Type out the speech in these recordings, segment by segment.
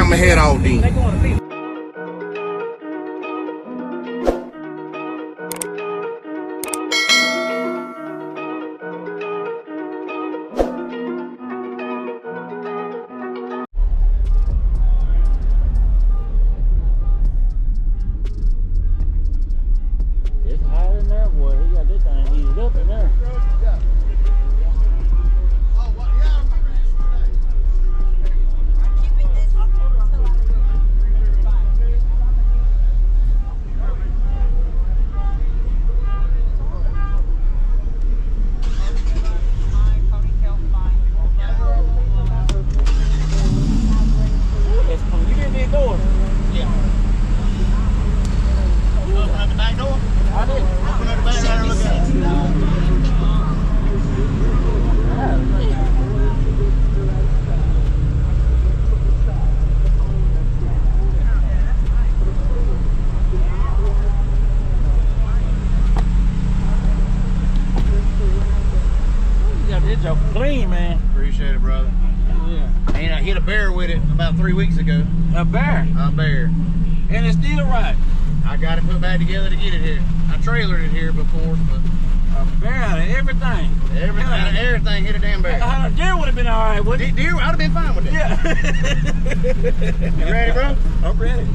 I'ma head out then. It's hot in there, boy. He got this thing heated up in there. Clean, man. Appreciate it, brother. Yeah. And I hit a bear with it about 3 weeks ago. A bear? A bear. And it's still right. I got it put back together to get it here. I trailered it here before, but a bear out of everything. Everything hit a damn bear. A deer would have been all right, wouldn't it? Deer, I'd have been fine with it. Yeah. You ready, bro? I'm ready.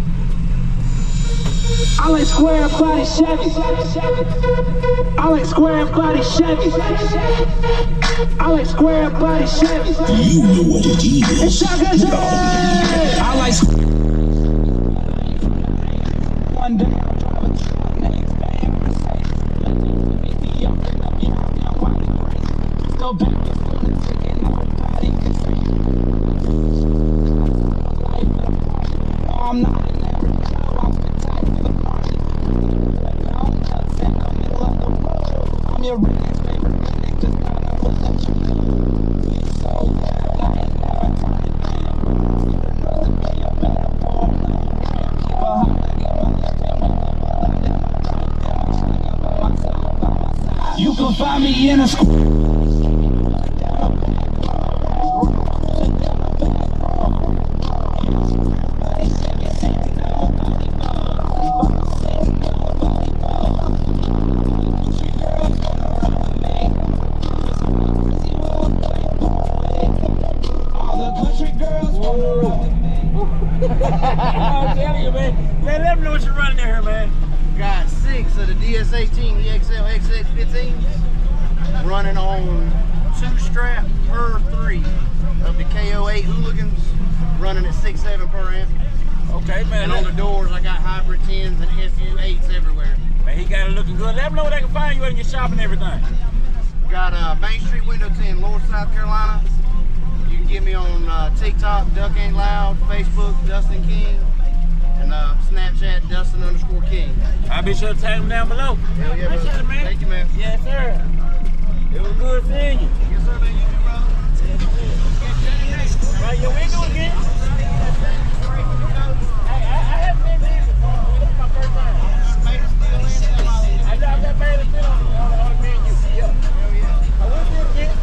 I like square body Chevys. I like square body Chevys. I like square body Chevys. You know what it is. It's shotgun J. I like one day. Go back. I'm not. You can find me in a school. I'm telling you, man. Let them know what you're running there, man. Got 6 of the DS18 EXL XX15s running on 2 strap per 3 of the KO8 hooligans running at 6.7 per amp. Okay, man. And on the doors, I got hybrid 10s and FU8s everywhere. Man, he got it looking good. Let them know where they can find you at your shop and everything. Got Main Street Window 10, Lower South Carolina. You can get me on TikTok, Duck Ain't Loud, Facebook, Dustin King, and Snapchat, Dustin_King. I'll be sure to tag them down below. Hell yeah, Appreciate brother. it, man. Thank you, man. Yes, sir. It was good seeing you. Yes, sir, man. You too, brother. Right, yeah, we do it again. Hey, I haven't been here before. This is my first time. I got that made it still on the menu. Yeah. Hell yeah. I will do it again.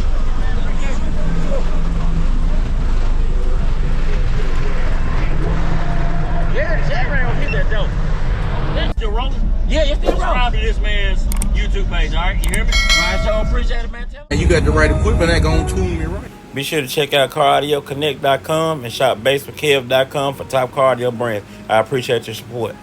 Yeah, Jack Ray will hit that dope. That's still rolling? Yeah, it's still rolling. Subscribe to this man's YouTube page, all right? You hear me? All right, so appreciate it, man. And you got the right equipment that gonna tune me right. Be sure to check out caraudioConnect.com and shop BASSWITHKEV.com for top car audio brands. I appreciate your support.